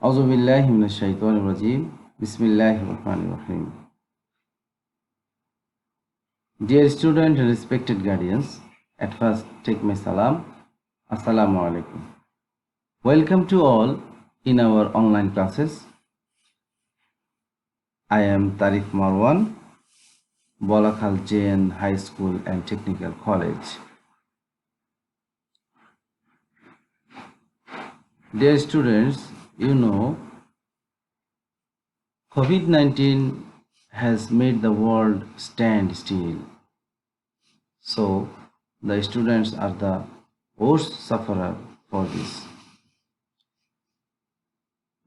Auzubillahi minash-shaytanir-rajim. Bismillahir-rahmanir-rahim. Dear students and respected guardians, at first take my salam. Assalamu alaikum. Welcome to all in our online classes. I am Tarif Marwan, Bolakhal JN High School and Technical College. Dear students, you know, COVID-19 has made the world stand still. So, the students are the worst sufferer for this.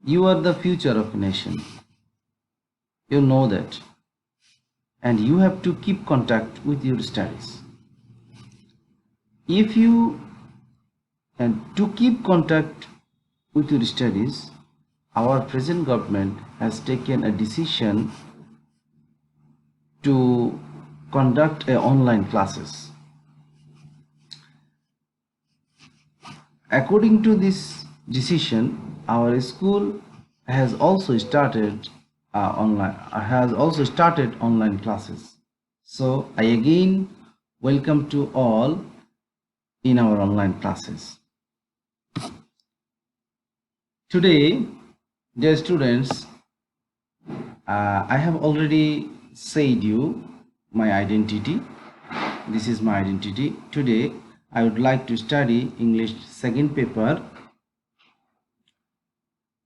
You are the future of a nation. You know that. And you have to keep contact with your studies. To keep contact with your studies, our present government has taken a decision to conduct online classes. According to this decision, our school has also started online classes. So I again welcome to all in our online classes. Today, dear students, I have already said you my identity. This is my identity. Today, I would like to study English second paper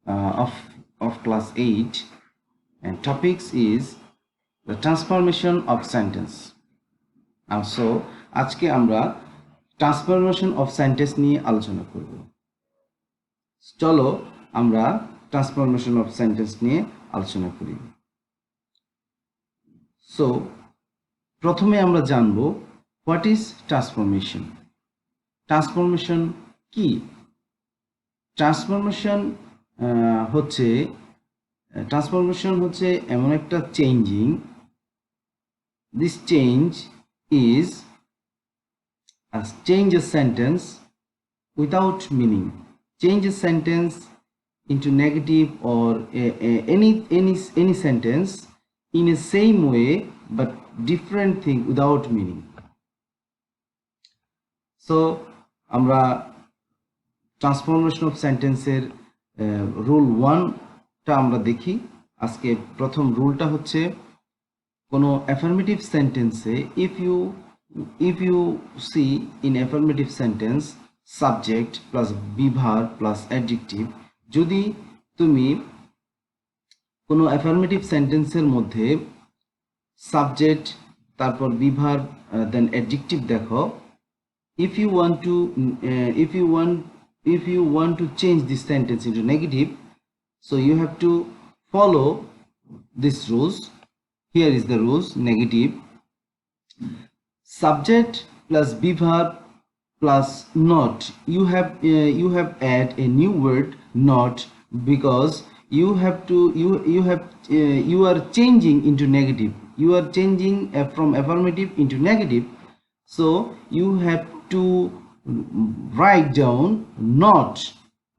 of class 8, and topics is the transformation of sentence. So, আজকে আমরা transformation of sentence নিয়ে আলোচনা করব। চলো আমরা transformation of sentence নিয়ে আলোচনা করি। সো প্রথমে আমরা জানব হোয়াট ইজ ট্রান্সফরমেশন। ট্রান্সফরমেশন কি? ট্রান্সফরমেশন হচ্ছে এমন একটা changing. This change is change a sentence without meaning. Change a sentence into negative or any sentence in a same way but different thing without meaning. So আমরা transformation of সেন্টেন্সের rule 1 টা আমরা দেখি। আজকে প্রথম রুলটা হচ্ছে কোনো অ্যাফার্মেটিভ সেন্টেন্সে if you see in affirmative sentence subject plus বিভার প্লাস অ্যাডজেক্টিভ, যদি তুমি কোনো অ্যাফার্মেটিভ সেন্টেন্সের মধ্যে সাবজেক্ট তারপর বিভার দেন অ্যাডজেক্টিভ দেখো, if you want to change this sentence into negative, so you have to follow this rules. Here is the rules. Negative subject plus বিভার plus not, you have add a new word not, because you are changing into negative. You are changing from affirmative into negative, so you have to write down not,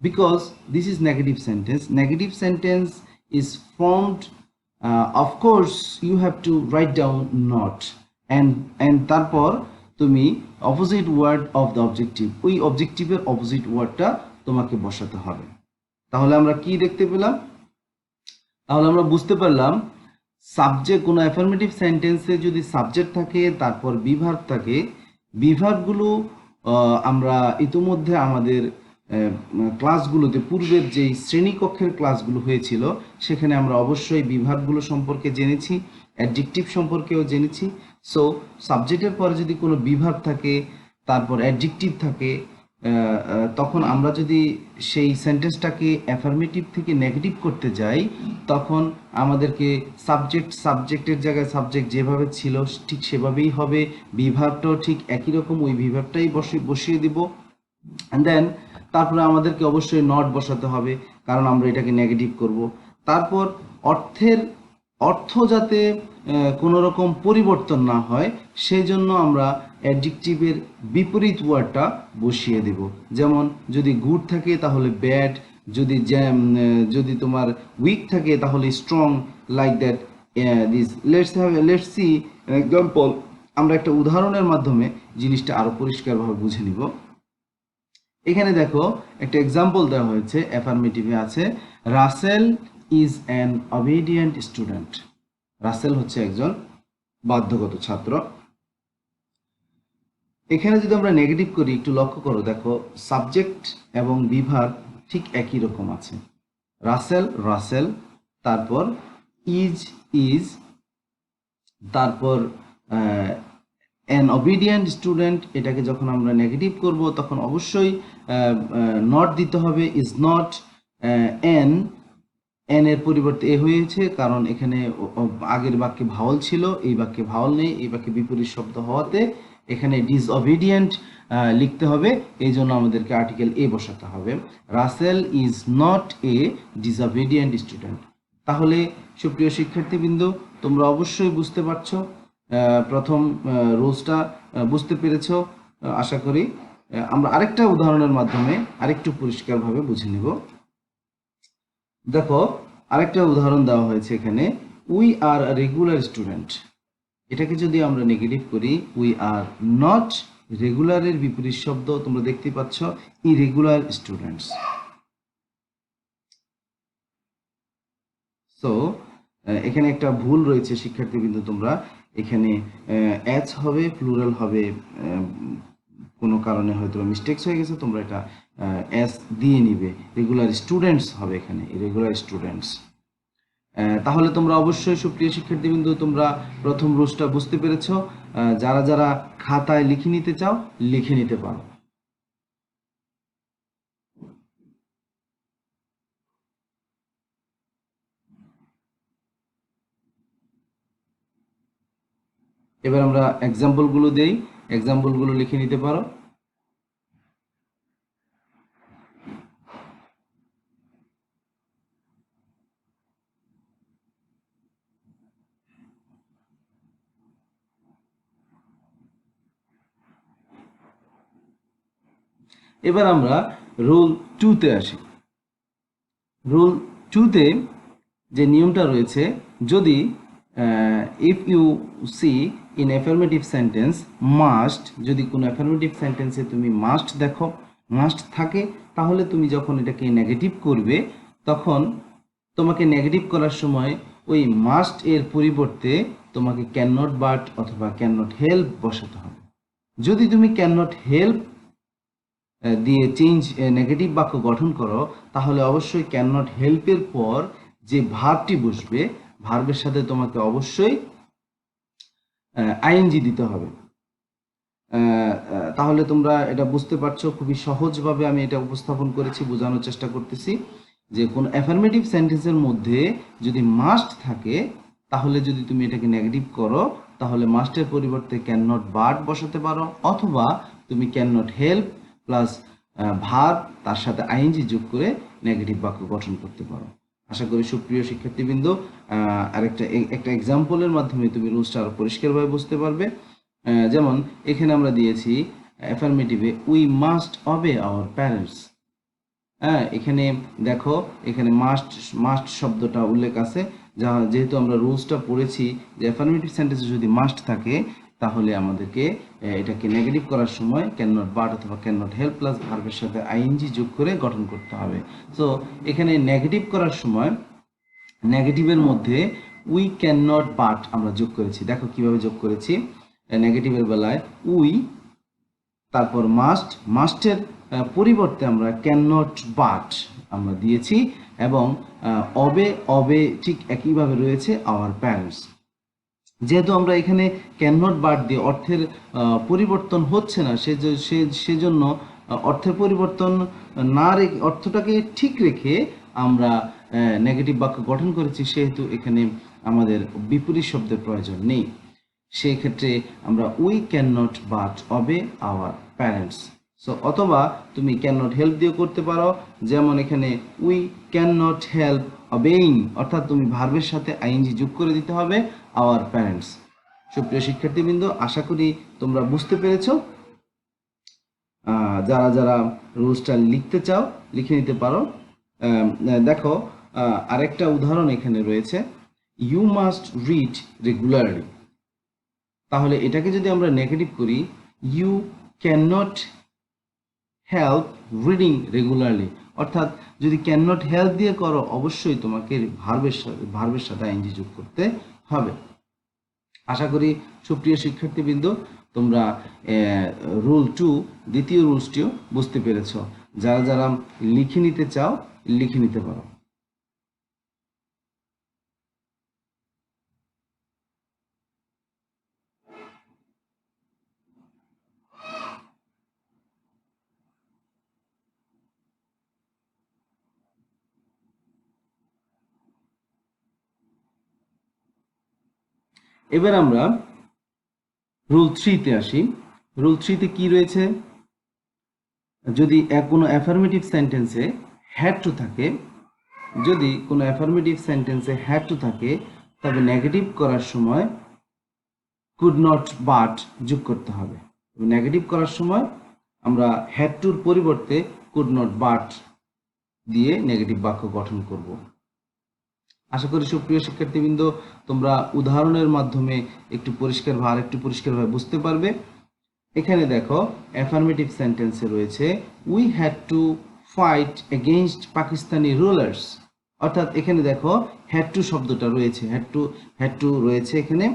because this is negative sentence. Negative sentence is formed, of course you have to write down not, and তারপর তুমি opposite word of the objective, ওই অবজেক্টিভের opposite ওয়ার্ডটা তোমাকে বসাতে হবে। তাহলে আমরা কি দেখতে পেলাম? তাহলে আমরা বুঝতে পারলাম সাবজেক্ট, কোনো অ্যাফার্মেটিভ সেন্টেন্সে যদি সাবজেক্ট থাকে তারপর বিভার্ব থাকে, বিভার্বগুলো আমরা ইতিমধ্যে আমাদের ক্লাসগুলোতে, পূর্বের যেই শ্রেণীকক্ষের ক্লাসগুলো হয়েছিল সেখানে আমরা অবশ্যই বিভার্বগুলো সম্পর্কে জেনেছি, অ্যাডজেক্টিভ সম্পর্কেও জেনেছি। সো সাবজেক্টের পরে যদি কোনো বিভার্ব থাকে তারপর অ্যাডজেক্টিভ থাকে, তখন আমরা যদি সেই সেন্টেন্সটাকে অ্যাফার্মেটিভ থেকে নেগেটিভ করতে যাই, তখন আমাদেরকে সাবজেক্টের জায়গায় সাবজেক্ট যেভাবে ছিল ঠিক সেভাবেই হবে, বিভার্বটাও ঠিক একই রকম ওই বিভার্বটাই বসিয়ে দিব, অ্যান্ড দেন তারপরে আমাদেরকে অবশ্যই নট বসাতে হবে, কারণ আমরা এটাকে নেগেটিভ করব। তারপর অর্থ যাতে কোনো রকম পরিবর্তন না হয় সেই জন্য আমরা অ্যাডজেক্টিভের বিপরীত ওয়ার্ডটা বসিয়ে দেব। যেমন যদি গুড থাকে তাহলে ব্যাড, যদি তোমার উইক থাকে তাহলে strong, like that this. Let's see example. আমরা একটা উদাহরণের মাধ্যমে জিনিসটা আরো পরিষ্কারভাবে বুঝে নিব। এখানে দেখো একটা এক্সাম্পল দেওয়া হয়েছে, অ্যাফার্মেটিভে আছে Rasel is an obedient student. Rasel হচ্ছে একজন বাধ্যগত ছাত্র। এখানে যদি আমরা নেগেটিভ করি, একটু লক্ষ্য করো, দেখো সাবজেক্ট এবং বিভাগ ঠিক একই রকম আছে। রাসেল, তারপর ইজ, তারপর অ্যান অবিডিয়েন্ট স্টুডেন্ট। এটাকে যখন আমরা নেগেটিভ করব তখন অবশ্যই নট দিতে হবে, ইজ নট। এন এর পরিবর্তে এ হয়েছে, কারণ এখানে আগের বাক্যে ভাওয়াল ছিল, এই বাক্যে ভাওয়াল নেই, এই বাক্যে বিপরীত শব্দ হওয়াতে এখানে ডিসঅবিডিয়েন্ট লিখতে হবে, এই জন্য আমাদেরকে আর্টিকেল এ বসাতে হবে। Rasel is not a disobedient student. তাহলে সুপ্রিয় শিক্ষার্থীবৃন্দ, তোমরা অবশ্যই বুঝতে পারছো, প্রথম রুলসটা বুঝতে পেরেছ আশা করি। আমরা আরেকটা উদাহরণের মাধ্যমে আরেকটু পরিষ্কারভাবে বুঝে নেব। দেখো আরেকটা উদাহরণ দেওয়া হয়েছে এখানে, উই আর রেগুলার স্টুডেন্ট। এটাকে যদি আমরা নেগেটিভ করি, উই আর নট, রেগুলারের বিপরীত শব্দ তোমরা দেখতে পাচ্ছ ইরেগুলার স্টুডেন্টস। সো এখানে একটা ভুল রয়েছে শিক্ষার্থীবৃন্দ, তোমরা এখানে এচ হবে, প্লুরাল হবে, কোনো কারণে হয়তো মিস্টেকস হয়ে গেছে, তোমরা এটা এস দিয়ে নিবে, রেগুলার স্টুডেন্টস হবে এখানে, রেগুলার স্টুডেন্টস। তাহলে তোমরা অবশ্যই সুপ্রিয় শিক্ষার্থীবৃন্দ তোমরা প্রথম রুলসটা বুঝতে পেরেছ। যারা যারা খাতায় লিখে নিতে চাও লিখে নিতে পারো। এবার আমরা এক্সাম্পলগুলো দেই, এক্সাম্পলগুলো লিখে নিতে পারো। এবার আমরা রুল 2-তে আসি। রুল 2-তে যে নিয়মটা রয়েছে, যদি if you see in affirmative sentence must, যদি কোনো অ্যাফার্মেটিভ সেন্টেন্সে তুমি মাস্ট দেখো, মাস্ট থাকে, তাহলে তুমি যখন এটাকে নেগেটিভ করবে তখন তোমাকে নেগেটিভ করার সময় ওই মাস্ট এর পরিবর্তে তোমাকে ক্যান নট বাট অথবা ক্যান নট হেল্প বসাতে হবে। যদি তুমি ক্যান নট হেল্প দিয়ে চেঞ্জ নেগেটিভ বাক্য গঠন করো, তাহলে অবশ্যই ক্যান নট হেল্পের পর যে ভার্বটি বসবে, ভার্বের সাথে তোমাকে অবশ্যই আইএনজি দিতে হবে। তাহলে তোমরা এটা বুঝতে পারছো, খুবই সহজভাবে আমি এটা উপস্থাপন করেছি, বোঝানোর চেষ্টা করতেছি যে কোন অ্যাফার্মেটিভ সেন্টেন্সের মধ্যে যদি মাস্ট থাকে, তাহলে যদি তুমি এটাকে নেগেটিভ করো তাহলে মাস্টের পরিবর্তে ক্যান নট বাট বসাতে পারো, অথবা তুমি can not help plus verb তার সাথে আইএনজি যোগ করে নেগেটিভ বাক্য গঠন করতে পারো। আশা করি সুপ্রিয় শিক্ষার্থীবৃন্দ একটা এক্সাম্পলের মাধ্যমে তুমি রুলসটা আরো পরিষ্কারভাবে বুঝতে পারবে। যেমন এখানে আমরা দিয়েছি অ্যাফার্মেটিভে we must obey our parents. এখানে দেখো এখানে মাস্ট শব্দটা উল্লেখ আছে, যেহেতু আমরা রুলসটা পড়েছি যে অ্যাফার্মেটিভ সেন্টেন্সে যদি মাস্ট থাকে তাহলে আমাদেরকে এটাকে নেগেটিভ করার সময় ক্যান নট বাট অথবা ক্যান নট হেল্প প্লাস ভার্বের সাথে আইএনজি যোগ করে গঠন করতে হবে। সো এখানে নেগেটিভ করার সময় নেগেটিভের মধ্যে উই ক্যান নট বাট আমরা যোগ করেছি। দেখো কিভাবে যোগ করেছি, নেগেটিভের বেলায় উই, তারপর মাস্টের পরিবর্তে আমরা ক্যান নট বাট আমরা দিয়েছি, এবং অবে ঠিক একইভাবে রয়েছে আওয়ার প্যারেন্টস। যেহেতু আমরা এখানে ক্যান নট বাট দিয়ে অর্থের পরিবর্তন হচ্ছে না, সেজন্য অর্থের পরিবর্তন না রেখে, অর্থটাকে ঠিক রেখে আমরা নেগেটিভ বাক্য গঠন করেছি, সেহেতু এখানে আমাদের বিপরীত শব্দের প্রয়োজন নেই। সেই ক্ষেত্রে আমরা we can not but অবে our parents. So অথবা তুমি ক্যান নট হেল্প দিয়ে করতে পারো, যেমন এখানে উই ক্যান নট হেল্প অবেইং, অর্থাৎ তুমি ভার্বের সাথে আইএনজি যোগ করে দিতে হবে আওয়ার প্যারেন্টস। সুপ্রিয় শিক্ষার্থীবৃন্দ, আশা করি তোমরা বুঝতে পেরেছো। যারা যারা রুলসটা লিখতে চাও লিখে নিতে পারো। দেখো আরেকটা উদাহরণ এখানে রয়েছে, ইউ মাস্ট রিড রেগুলারলি। তাহলে এটাকে যদি আমরা নেগেটিভ করি, you can not help reading regularly, অর্থাৎ যদি ক্যান নট হেল্প দিয়ে করো অবশ্যই তোমাকে ভার্বের সাথে আইএনজি যোগ করতে হবে। আশা করি সুপ্রিয় শিক্ষার্থীবৃন্দ তোমরা রুল 2 দ্বিতীয় রুলসটিও বুঝতে পেরেছ। যারা যারা লিখে নিতে চাও লিখে নিতে পারো। এবার আমরা রুল 3-তে আসি। রুল 3-তে কি রয়েছে, যদি কোনো অ্যাফার্মেটিভ সেন্টেন্সে হ্যাড টু থাকে, যদি কোনো অ্যাফার্মেটিভ সেন্টেন্সে হ্যাড টু থাকে তবে নেগেটিভ করার সময় কুড নট বাট যোগ করতে হবে। নেগেটিভ করার সময় আমরা হ্যাড টুর পরিবর্তে কুড নট বাট দিয়ে নেগেটিভ বাক্য গঠন করব। আশা করি সুপ্রিয় শিক্ষার্থীবৃন্দ তোমরা উদাহরণের মাধ্যমে একটু পরিষ্কারভাবে বুঝতে পারবে। এখানে দেখো অ্যাফার্মেটিভ সেন্টেন্সে রয়েছে we had to fight against Pakistani rulers, অর্থাৎ এখানে দেখো হ্যাড টু শব্দটা রয়েছে, হ্যাড টু রয়েছে এখানে।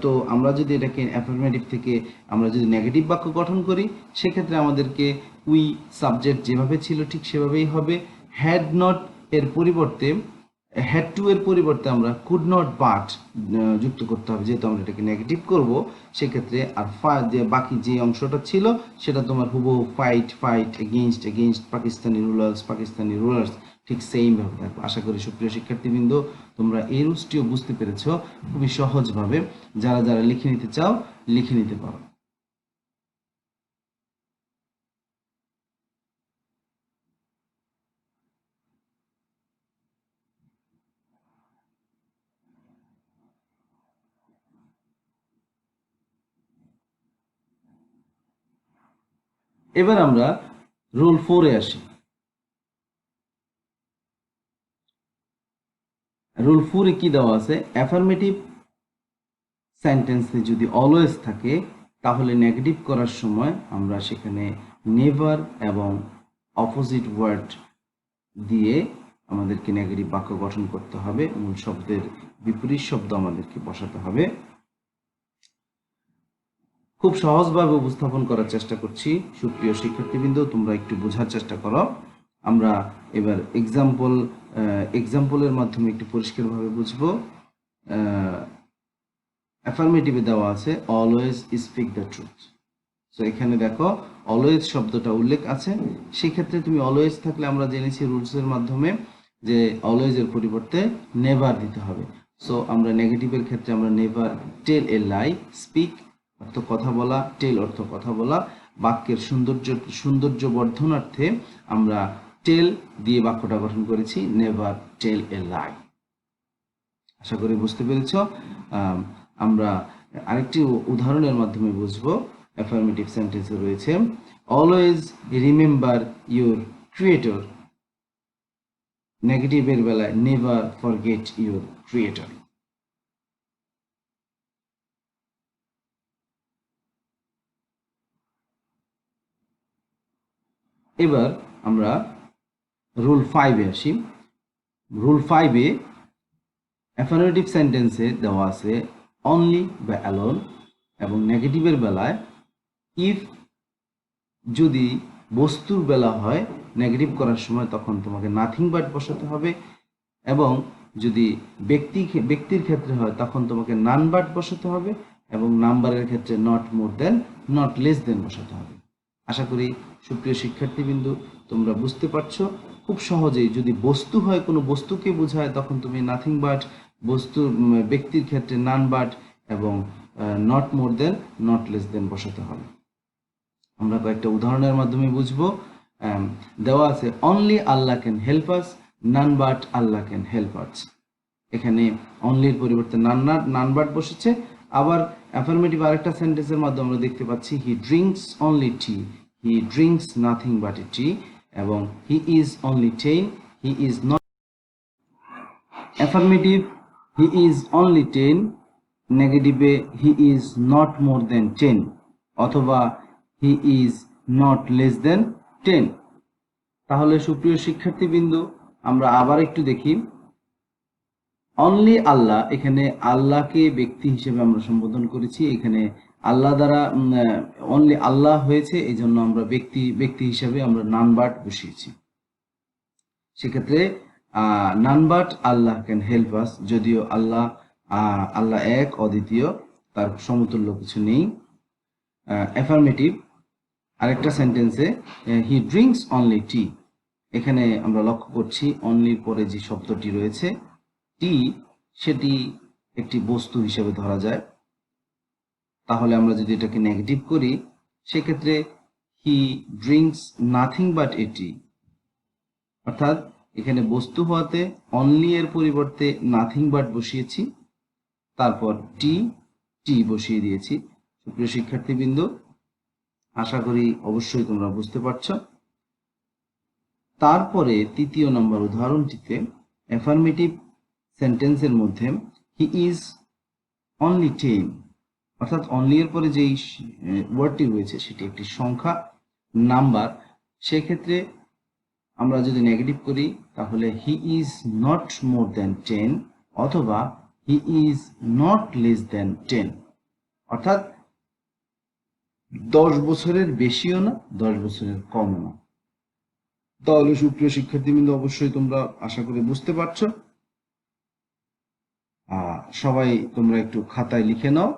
তো আমরা যদি এটাকে অ্যাফার্মেটিভ থেকে আমরা যদি নেগেটিভ বাক্য গঠন করি সেক্ষেত্রে আমাদেরকে উই সাবজেক্ট যেভাবে ছিল ঠিক সেভাবেই হবে। হ্যাড নট এর পরিবর্তে হ্যাড টু এর পরিবর্তে আমরা কুড নট বাট যুক্ত করতে হবে, যেহেতু আমরা এটাকে নেগেটিভ করব সেক্ষেত্রে। আর বাকি যে অংশটা ছিল সেটা তোমার হুবহু ফাইট এগেইনস্ট পাকিস্তানি রুলার্স ঠিক সেম ভাবে থাকবে। আশা করি সুপ্রিয় শিক্ষার্থীবৃন্দ তোমরা এই রুলসটিও বুঝতে পেরেছ খুবই সহজভাবে। যারা যারা লিখে নিতে চাও লিখে নিতে পারো। এবার আমরা রুল 4-এ আসি। রুল 4-এ কি দেওয়া আছে, অ্যাফার্মেটিভ সেন্টেন্সে যদি অলওয়েজ থাকে তাহলে নেগেটিভ করার সময় আমরা সেখানে নেভার এবং অপোজিট ওয়ার্ড দিয়ে আমাদেরকে নেগেটিভ বাক্য গঠন করতে হবে, মূল শব্দের বিপরীত শব্দ আমাদেরকে বসাতে হবে। খুব সহজভাবে উপস্থাপন করার চেষ্টা করছি, সুপ্রিয় শিক্ষার্থীবৃন্দ তোমরা একটু বোঝার চেষ্টা করো। আমরা এবার এক্সাম্পলের মাধ্যমে একটু পরিষ্কারভাবে বুঝবো। অ্যাফার্মেটিভে দেওয়া আছে always speak the truth. So এখানে দেখো অলওয়েজ শব্দটা উল্লেখ আছে, সেক্ষেত্রে তুমি অলওয়েজ থাকলে আমরা জেনেছি রুলসের মাধ্যমে যে অলওয়েজ এর পরিবর্তে নেভার দিতে হবে। সো আমরা নেগেটিভের ক্ষেত্রে আমরা নেভার টেল এ লাই, স্পিক অর্থ কথা বলা, টেল অর্থ কথা বলা, বাক্যের সৌন্দর্য বর্ধনার্থে আমরা টেল দিয়ে বাক্যটা গঠন করেছি, নেভার টেল এ লাই। আশা করি বুঝতে পেরেছ। আমরা আরেকটি উদাহরণের মাধ্যমে বুঝবো। অ্যাফার্মেটিভ সেন্টেন্সে রয়েছে অলওয়েজ রিমেম্বার ইউর ক্রিয়েটর, নেগেটিভের বেলায় নেভার ফরগেট ইউর ক্রিয়েটর। এবার আমরা রুল 5-এ আসি। রুল 5-এ অ্যাফার্মেটিভ সেন্টেন্সে দেওয়া আছে অনলি বা অ্যালোন, এবং নেগেটিভের বেলায় ইফ যদি বস্তুর বেলা হয় নেগেটিভ করার সময় তখন তোমাকে নাথিং বাট বসাতে হবে, এবং যদি ব্যক্তির ক্ষেত্রে হয় তখন তোমাকে নান বাট বসাতে হবে, এবং নাম্বারের ক্ষেত্রে not more than not less than বসাতে হবে। আশা করি সুপ্রিয় শিক্ষার্থীবৃন্দু তোমরা বুঝতে পারছো খুব সহজেই। যদি বস্তু হয়, কোনো বস্তুকে বোঝায় তখন তুমি নাথিং বাট, ব্যক্তির ক্ষেত্রে নান বাট, এবং not more than not less than বসাতে হবে। আমরা কয়েকটা উদাহরণের মাধ্যমে বুঝবো। দেওয়া আছে only Allah can help us, none but Allah can help us. এখানে অনলির পরিবর্তে নান বাট বসেছে। আবার অ্যাফার্মেটিভ আরেকটা সেন্টেন্সের মাধ্যমে আমরা দেখতে পাচ্ছি he drinks only tea, he drinks nothing but a tea, এবং he is only ten, he is not. Affirmative, he is only 10. নেগেটিভে he is not more than 10 অথবা he is not less than 10। তাহলে সুপ্রিয় শিক্ষার্থীবৃন্দ, আমরা আবার একটু দেখি। অনলি আল্লাহ, এখানে আল্লাহকে ব্যক্তি হিসেবে আমরা সম্বোধন করেছি। এখানে আল্লাহ দ্বারা অনলি আল্লাহ হয়েছে, এই জন্য আমরা ব্যক্তি হিসেবে আমরা নান বাট বসিয়েছি। সেক্ষেত্রে নান বাট আল্লাহ ক্যান হেল্প আস, যদিও আল্লাহ এক, অদ্বিতীয়, তার সমতুল্য কিছু নেই। অ্যাফার্মেটিভ, আরেকটা সেন্টেন্সে হি ড্রিঙ্কস অনলি টি, এখানে আমরা লক্ষ্য করছি অনলির পরে যে শব্দটি রয়েছে টি, সেটি একটি বস্তু হিসেবে ধরা যায়। তাহলে আমরা যদি এটাকে নেগেটিভ করি, সেক্ষেত্রে হি ড্রিঙ্কস নাথিং বাট এ টি, অর্থাৎ এখানে বস্তু হওয়াতে অনলি এর পরিবর্তে নাথিং বাট বসিয়েছি, তারপর টি বসিয়ে দিয়েছি। সুপ্রিয় শিক্ষার্থীবৃন্দ, আশা করি অবশ্যই তোমরা বুঝতে পারছো। তারপরে তৃতীয় নম্বর উদাহরণটিতে অ্যাফার্মেটিভ সেন্টেন্সের মধ্যে হি ইজ অনলি 10, অর্থাৎ অনলি এর পরে যেই ওয়ার্ডটি রয়েছে সেটি একটি সংখ্যা, নাম্বার। সেক্ষেত্রে আমরা যদি নেগেটিভ করি, তাহলে he is not more than 10 অথবা he is not less than 10, অর্থাৎ 10 বছরের বেশিও না, 10 বছরের কমও না। তাহলে সুপ্রিয় শিক্ষার্থীবৃন্দ, অবশ্যই তোমরা আশা করি বুঝতে পারছো। সবাই তোমরা একটু খাতায় লিখে নাও।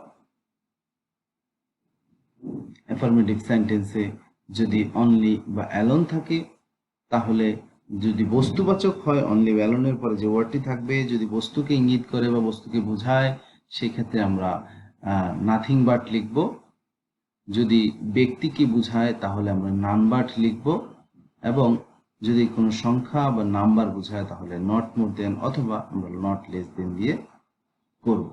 অ্যাফার্মেটিভ সেন্টেন্সে যদি অনলি বা অ্যালোন থাকে, তাহলে যদি বস্তুবাচক হয় অনলি বা অ্যালোনের পরে যে ওয়ার্ডটি থাকবে, যদি বস্তুকে ইঙ্গিত করে বা বস্তুকে বোঝায়, সেই ক্ষেত্রে আমরা নাথিং বাট লিখব। যদি ব্যক্তিকে বোঝায় তাহলে আমরা নান বাট লিখব, এবং যদি কোনো সংখ্যা বা নাম্বার বোঝায় তাহলে নট মোর দেন অথবা আমরা নট লেস দেন দিয়ে করব।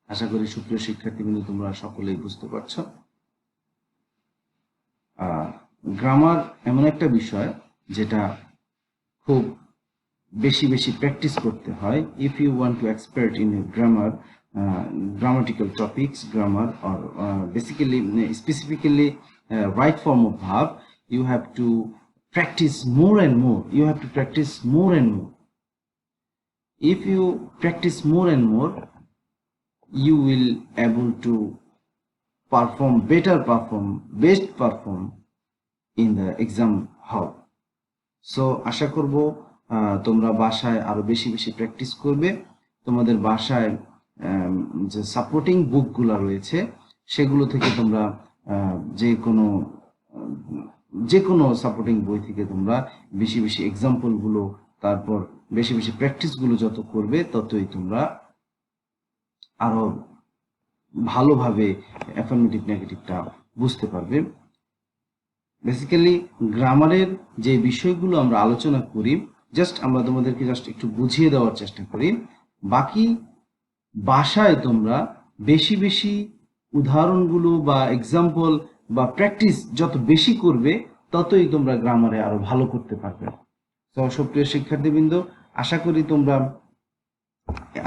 আশা করি সুপ্রিয় শিক্ষার্থীবৃন্দ তোমরা সকলেই বুঝতে পারছো। গ্রামার এমন একটা বিষয় যেটা খুব বেশি প্র্যাকটিস করতে হয়। If you want to expert in grammar, grammatical topics, grammar, or specifically right form of verb, you have to practice more and more. You have to practice more and more. If you practice more and more, you will able to best perform in the exam hall. So আশা করব তোমরা বাসায় আরো বেশি practice করবে। তোমাদের বাসায় যে supporting বুকগুলো রয়েছে সেগুলো থেকে তোমরা যে কোনো সাপোর্টিং বই থেকে তোমরা বেশি এক্সাম্পল গুলো, তারপর বেশি প্র্যাকটিস গুলো যত করবে, ততই তোমরা আরো ভালোভাবে অ্যাফার্মেটিভ নেগেটিভটা বুঝতে পারবে। বেসিক্যালি গ্রামারের যে বিষয়গুলো আমরা আলোচনা করি, আমরা তোমাদেরকে একটু বুঝিয়ে দেওয়ার চেষ্টা করি। বাকি ভাষায় তোমরা বেশি উদাহরণগুলো বা এক্সাম্পল বা প্র্যাকটিস যত বেশি করবে, ততই তোমরা গ্রামারে আরো ভালো করতে পারবে। তো সুপ্রিয় শিক্ষার্থীবৃন্দ, আশা করি তোমরা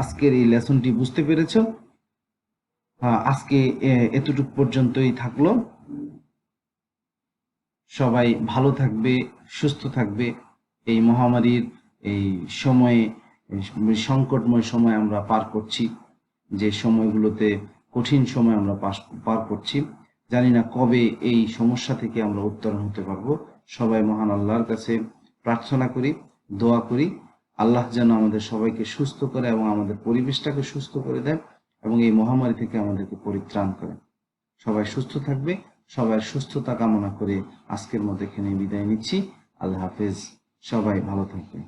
আজকের এই লেসনটি বুঝতে পেরেছো। আজকে এতটুকু পর্যন্তই থাকলো। সবাই ভালো থাকবে, সুস্থ থাকবে। এই মহামারীর এই সময়ে, সংকটময় সময় আমরা পার করছি, যে সময়গুলোতে কঠিন সময় আমরা পার করছি, জানি না কবে এই সমস্যা থেকে আমরা উত্তরণ হতে পারবো। সবাই মহান আল্লাহর কাছে প্রার্থনা করি, দোয়া করি, আল্লাহ যেন আমাদের সবাইকে সুস্থ করে এবং আমাদের পরিবেশটাকে সুস্থ করে দেয় এবং এই মহামারী থেকে আমাদেরকে পরিত্রাণ করে। সবাই সুস্থ থাকবে। সবাই সুস্থতা কামনা করে আজকের মতো এখানে বিদায় নিচ্ছি। আল্লাহ হাফেজ। সবাই ভালো থাকবে।